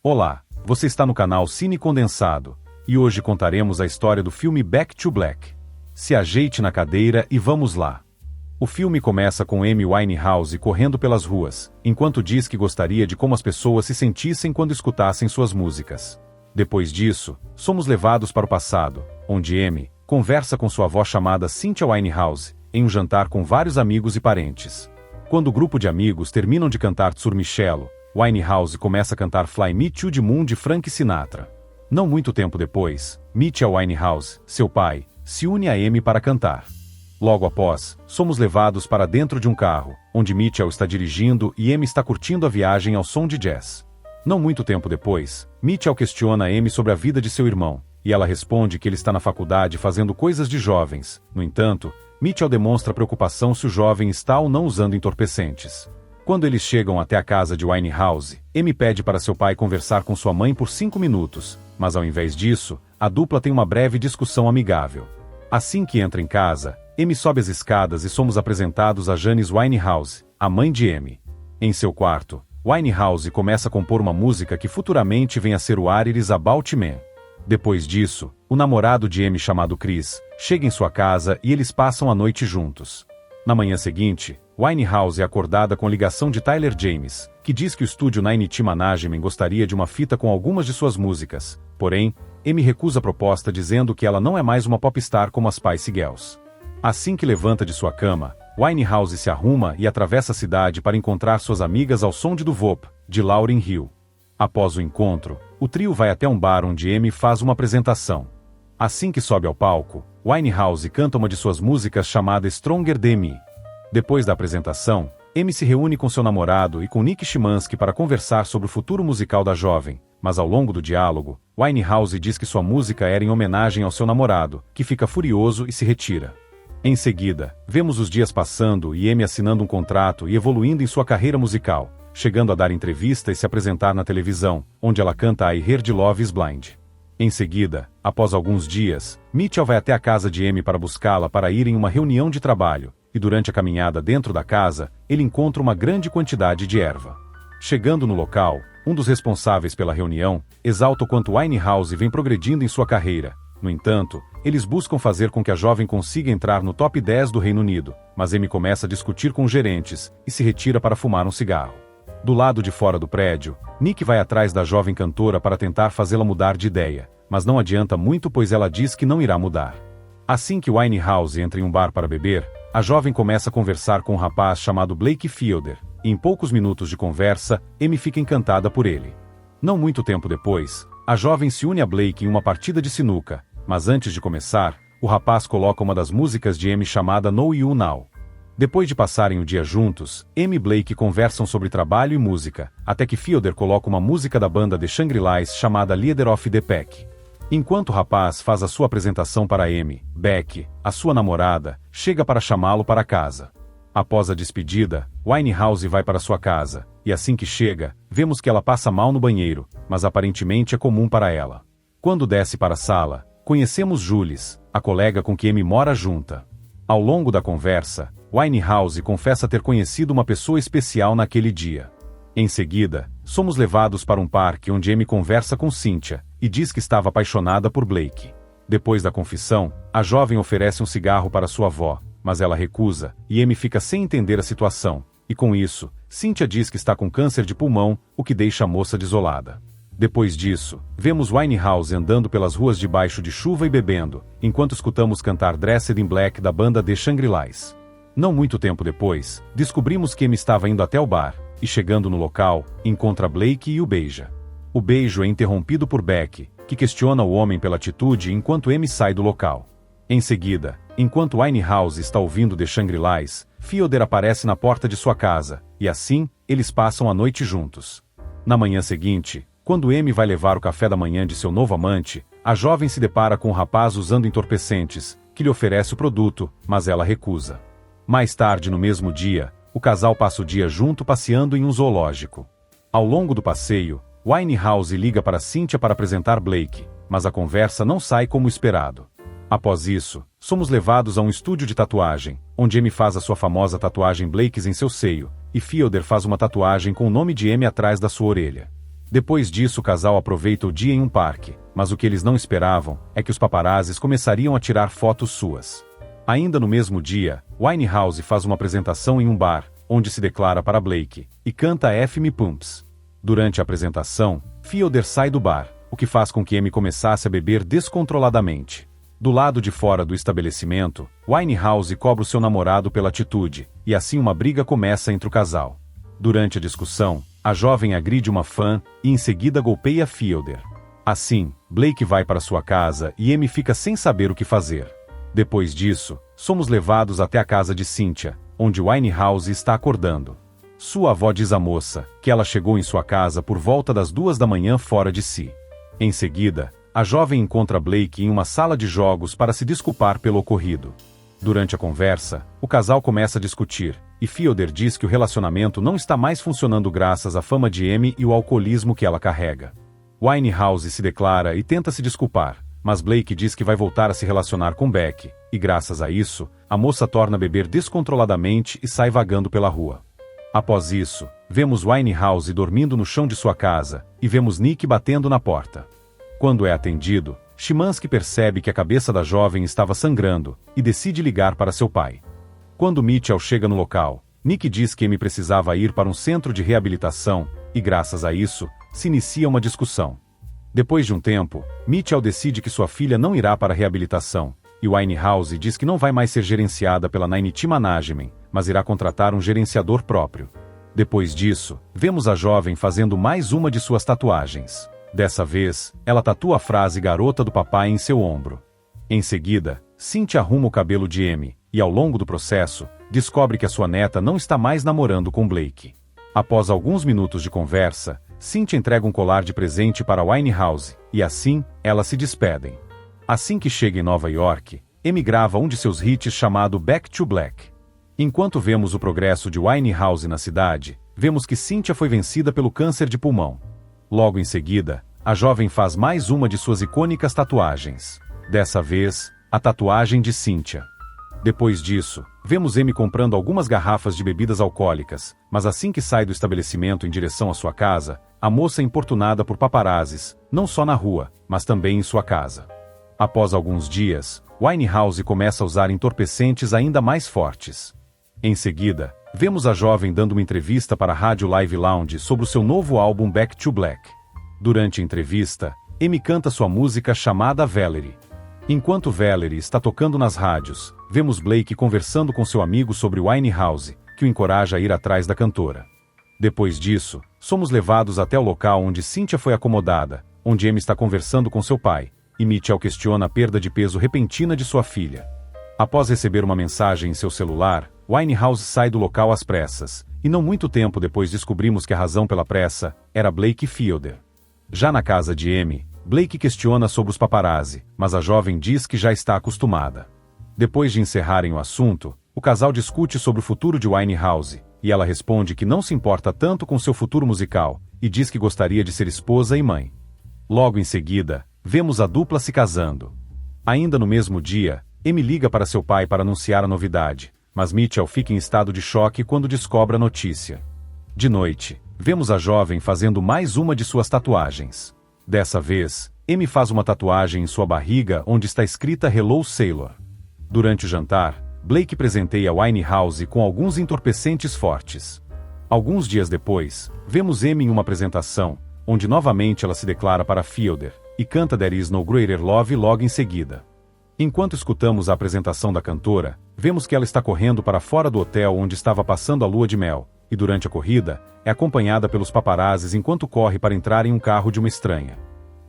Olá, você está no canal Cine Condensado, e hoje contaremos a história do filme Back to Black. Se ajeite na cadeira e vamos lá. O filme começa com Amy Winehouse correndo pelas ruas, enquanto diz que gostaria de como as pessoas se sentissem quando escutassem suas músicas. Depois disso, somos levados para o passado, onde Amy conversa com sua avó chamada Cynthia Winehouse, em um jantar com vários amigos e parentes. Quando o grupo de amigos terminam de cantar Sur Michelo, Winehouse começa a cantar Fly Me to the Moon de Frank Sinatra. Não muito tempo depois, Mitchell Winehouse, seu pai, se une a Amy para cantar. Logo após, somos levados para dentro de um carro, onde Mitchell está dirigindo e Amy está curtindo a viagem ao som de jazz. Não muito tempo depois, Mitchell questiona Amy sobre a vida de seu irmão, e ela responde que ele está na faculdade fazendo coisas de jovens. No entanto, Mitchell demonstra preocupação se o jovem está ou não usando entorpecentes. Quando eles chegam até a casa de Winehouse, Amy pede para seu pai conversar com sua mãe por 5 minutos, mas ao invés disso, a dupla tem uma breve discussão amigável. Assim que entra em casa, Amy sobe as escadas e somos apresentados a Janice Winehouse, a mãe de Amy. Em seu quarto, Winehouse começa a compor uma música que futuramente vem a ser o What It Is About Man. Depois disso, o namorado de Amy chamado Chris chega em sua casa e eles passam a noite juntos. Na manhã seguinte, Winehouse é acordada com ligação de Tyler James, que diz que o estúdio 9T Management gostaria de uma fita com algumas de suas músicas. Porém, Amy recusa a proposta dizendo que ela não é mais uma popstar como as Spice Girls. Assim que levanta de sua cama, Winehouse se arruma e atravessa a cidade para encontrar suas amigas ao som de Duvop, de Lauryn Hill. Após o encontro, o trio vai até um bar onde Amy faz uma apresentação. Assim que sobe ao palco, Winehouse canta uma de suas músicas chamada Stronger Than Me. Depois da apresentação, Amy se reúne com seu namorado e com Nick Shymansky para conversar sobre o futuro musical da jovem, mas ao longo do diálogo, Winehouse diz que sua música era em homenagem ao seu namorado, que fica furioso e se retira. Em seguida, vemos os dias passando e Amy assinando um contrato e evoluindo em sua carreira musical, chegando a dar entrevista e se apresentar na televisão, onde ela canta I Heard Love is Blind. Em seguida, após alguns dias, Mitchell vai até a casa de Amy para buscá-la para ir em uma reunião de trabalho, e durante a caminhada dentro da casa, ele encontra uma grande quantidade de erva. Chegando no local, um dos responsáveis pela reunião exalta o quanto Winehouse vem progredindo em sua carreira. No entanto, eles buscam fazer com que a jovem consiga entrar no top 10 do Reino Unido, mas Amy começa a discutir com os gerentes e se retira para fumar um cigarro. Do lado de fora do prédio, Nick vai atrás da jovem cantora para tentar fazê-la mudar de ideia, mas não adianta muito pois ela diz que não irá mudar. Assim que Winehouse entra em um bar para beber, a jovem começa a conversar com um rapaz chamado Blake Fielder, e em poucos minutos de conversa, Amy fica encantada por ele. Não muito tempo depois, a jovem se une a Blake em uma partida de sinuca, mas antes de começar, o rapaz coloca uma das músicas de Amy chamada Know You Now. Depois de passarem o dia juntos, Amy e Blake conversam sobre trabalho e música, até que Fielder coloca uma música da banda The Shangri-Las chamada Leader of the Pack. Enquanto o rapaz faz a sua apresentação para Amy, Beck, a sua namorada, chega para chamá-lo para casa. Após a despedida, Winehouse vai para sua casa, e assim que chega, vemos que ela passa mal no banheiro, mas aparentemente é comum para ela. Quando desce para a sala, conhecemos Jules, a colega com que Amy mora junta. Ao longo da conversa, Winehouse confessa ter conhecido uma pessoa especial naquele dia. Em seguida, somos levados para um parque onde Amy conversa com Cynthia, e diz que estava apaixonada por Blake. Depois da confissão, a jovem oferece um cigarro para sua avó, mas ela recusa, e Amy fica sem entender a situação, e com isso, Cynthia diz que está com câncer de pulmão, o que deixa a moça desolada. Depois disso, vemos Winehouse andando pelas ruas debaixo de chuva e bebendo, enquanto escutamos cantar Dressed in Black da banda The Shangri-Las. Não muito tempo depois, descobrimos que Amy estava indo até o bar, e chegando no local, encontra Blake e o beija. O beijo é interrompido por Beck, que questiona o homem pela atitude enquanto Amy sai do local. Em seguida, enquanto Winehouse está ouvindo The Shangri-Las, Fielder aparece na porta de sua casa, e assim, eles passam a noite juntos. Na manhã seguinte, quando Amy vai levar o café da manhã de seu novo amante, a jovem se depara com um rapaz usando entorpecentes, que lhe oferece o produto, mas ela recusa. Mais tarde no mesmo dia, o casal passa o dia junto passeando em um zoológico. Ao longo do passeio, Winehouse liga para Cynthia para apresentar Blake, mas a conversa não sai como esperado. Após isso, somos levados a um estúdio de tatuagem, onde Amy faz a sua famosa tatuagem Blakes em seu seio, e Fielder faz uma tatuagem com o nome de Amy atrás da sua orelha. Depois disso, o casal aproveita o dia em um parque, mas o que eles não esperavam é que os paparazzis começariam a tirar fotos suas. Ainda no mesmo dia, Winehouse faz uma apresentação em um bar, onde se declara para Blake, e canta F Me Pumps. Durante a apresentação, Fielder sai do bar, o que faz com que Amy começasse a beber descontroladamente. Do lado de fora do estabelecimento, Winehouse cobra o seu namorado pela atitude, e assim uma briga começa entre o casal. Durante a discussão, a jovem agride uma fã e em seguida golpeia Fielder. Assim, Blake vai para sua casa e Amy fica sem saber o que fazer. Depois disso, somos levados até a casa de Cynthia, onde Winehouse está acordando. Sua avó diz à moça que ela chegou em sua casa por volta das 2 da manhã fora de si. Em seguida, a jovem encontra Blake em uma sala de jogos para se desculpar pelo ocorrido. Durante a conversa, o casal começa a discutir, e Fielder diz que o relacionamento não está mais funcionando graças à fama de Amy e o alcoolismo que ela carrega. Winehouse se declara e tenta se desculpar, mas Blake diz que vai voltar a se relacionar com Beck, e graças a isso, a moça torna a beber descontroladamente e sai vagando pela rua. Após isso, vemos Winehouse dormindo no chão de sua casa, e vemos Nick batendo na porta. Quando é atendido, Szymanski percebe que a cabeça da jovem estava sangrando, e decide ligar para seu pai. Quando Mitchell chega no local, Nick diz que Amy precisava ir para um centro de reabilitação, e graças a isso, se inicia uma discussão. Depois de um tempo, Mitchell decide que sua filha não irá para a reabilitação, e Winehouse diz que não vai mais ser gerenciada pela Nainity Management, mas irá contratar um gerenciador próprio. Depois disso, vemos a jovem fazendo mais uma de suas tatuagens. Dessa vez, ela tatua a frase Garota do Papai em seu ombro. Em seguida, Cynthia arruma o cabelo de Amy, e ao longo do processo, descobre que a sua neta não está mais namorando com Blake. Após alguns minutos de conversa, Cynthia entrega um colar de presente para Winehouse, e assim, elas se despedem. Assim que chega em Nova York, Amy grava um de seus hits chamado Back to Black. Enquanto vemos o progresso de Winehouse na cidade, vemos que Cynthia foi vencida pelo câncer de pulmão. Logo em seguida, a jovem faz mais uma de suas icônicas tatuagens. Dessa vez, a tatuagem de Cynthia. Depois disso, vemos Amy comprando algumas garrafas de bebidas alcoólicas, mas assim que sai do estabelecimento em direção à sua casa, a moça é importunada por paparazzis, não só na rua, mas também em sua casa. Após alguns dias, Winehouse começa a usar entorpecentes ainda mais fortes. Em seguida, vemos a jovem dando uma entrevista para a Rádio Live Lounge sobre o seu novo álbum Back to Black. Durante a entrevista, Amy canta sua música chamada Valerie. Enquanto Valerie está tocando nas rádios, vemos Blake conversando com seu amigo sobre Winehouse, que o encoraja a ir atrás da cantora. Depois disso, somos levados até o local onde Cynthia foi acomodada, onde Amy está conversando com seu pai, e Mitchell questiona a perda de peso repentina de sua filha. Após receber uma mensagem em seu celular, Winehouse sai do local às pressas, e não muito tempo depois descobrimos que a razão pela pressa era Blake Fielder. Já na casa de Amy, Blake questiona sobre os paparazzi, mas a jovem diz que já está acostumada. Depois de encerrarem o assunto, o casal discute sobre o futuro de Winehouse, e ela responde que não se importa tanto com seu futuro musical, e diz que gostaria de ser esposa e mãe. Logo em seguida, vemos a dupla se casando. Ainda no mesmo dia, Amy liga para seu pai para anunciar a novidade, mas Mitchell fica em estado de choque quando descobre a notícia. De noite, vemos a jovem fazendo mais uma de suas tatuagens. Dessa vez, Amy faz uma tatuagem em sua barriga onde está escrita Hello Sailor. Durante o jantar, Blake presenteia Winehouse com alguns entorpecentes fortes. Alguns dias depois, vemos Amy em uma apresentação, onde novamente ela se declara para Fielder, e canta There Is No Greater Love logo em seguida. Enquanto escutamos a apresentação da cantora, vemos que ela está correndo para fora do hotel onde estava passando a lua de mel, e durante a corrida, é acompanhada pelos paparazzis enquanto corre para entrar em um carro de uma estranha.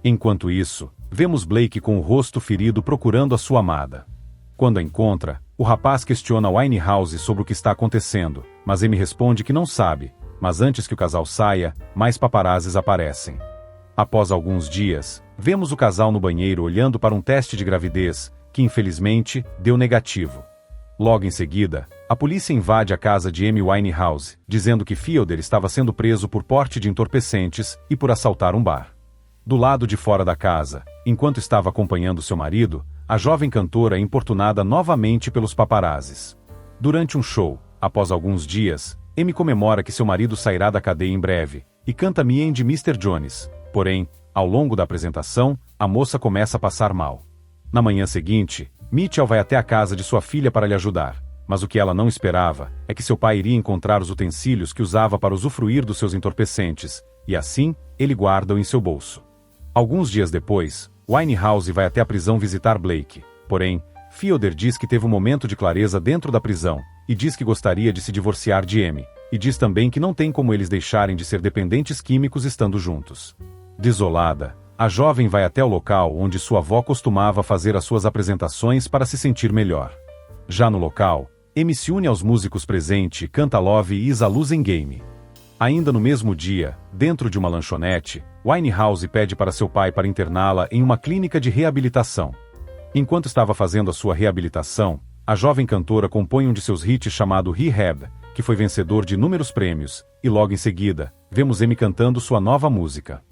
Enquanto isso, vemos Blake com o rosto ferido procurando a sua amada. Quando a encontra, o rapaz questiona Winehouse sobre o que está acontecendo, mas Amy responde que não sabe, mas antes que o casal saia, mais paparazzis aparecem. Após alguns dias, vemos o casal no banheiro olhando para um teste de gravidez, que infelizmente, deu negativo. Logo em seguida, a polícia invade a casa de Amy Winehouse, dizendo que Fielder estava sendo preso por porte de entorpecentes e por assaltar um bar. Do lado de fora da casa, enquanto estava acompanhando seu marido, a jovem cantora é importunada novamente pelos paparazzis. Durante um show, após alguns dias, Amy comemora que seu marido sairá da cadeia em breve, e canta Me and Mr. Jones. Porém, ao longo da apresentação, a moça começa a passar mal. Na manhã seguinte, Mitchell vai até a casa de sua filha para lhe ajudar, mas o que ela não esperava é que seu pai iria encontrar os utensílios que usava para usufruir dos seus entorpecentes, e assim, ele guarda-o em seu bolso. Alguns dias depois, Winehouse vai até a prisão visitar Blake. Porém, Fielder diz que teve um momento de clareza dentro da prisão, e diz que gostaria de se divorciar de Amy, e diz também que não tem como eles deixarem de ser dependentes químicos estando juntos. Desolada, a jovem vai até o local onde sua avó costumava fazer as suas apresentações para se sentir melhor. Já no local, Amy se une aos músicos presentes e canta Love is a Losing Game. Ainda no mesmo dia, dentro de uma lanchonete, Winehouse pede para seu pai para interná-la em uma clínica de reabilitação. Enquanto estava fazendo a sua reabilitação, a jovem cantora compõe um de seus hits chamado Rehab, que foi vencedor de inúmeros prêmios, e logo em seguida, vemos Amy cantando sua nova música.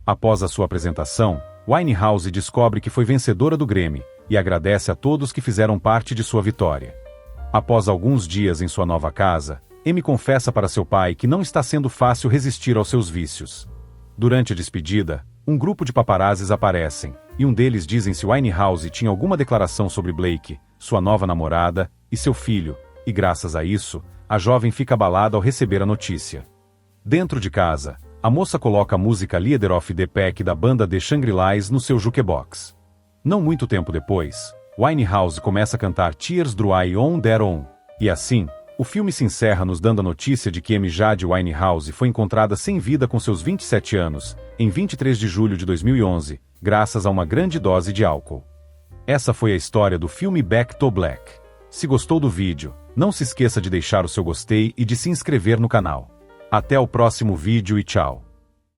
Após a sua apresentação, Winehouse descobre que foi vencedora do Grammy, e agradece a todos que fizeram parte de sua vitória. Após alguns dias em sua nova casa, Amy confessa para seu pai que não está sendo fácil resistir aos seus vícios. Durante a despedida, um grupo de paparazzis aparecem, e um deles dizem se Winehouse tinha alguma declaração sobre Blake, sua nova namorada, e seu filho, e graças a isso, a jovem fica abalada ao receber a notícia. Dentro de casa, a moça coloca a música Leader of the Pack da banda The Shangri-Las no seu jukebox. Não muito tempo depois, Winehouse começa a cantar Tears Dry on Their Own, e assim, o filme se encerra nos dando a notícia de que Amy Jade Winehouse foi encontrada sem vida com seus 27 anos, em 23 de julho de 2011, graças a uma grande dose de álcool. Essa foi a história do filme Back to Black. Se gostou do vídeo, não se esqueça de deixar o seu gostei e de se inscrever no canal. Até o próximo vídeo e tchau!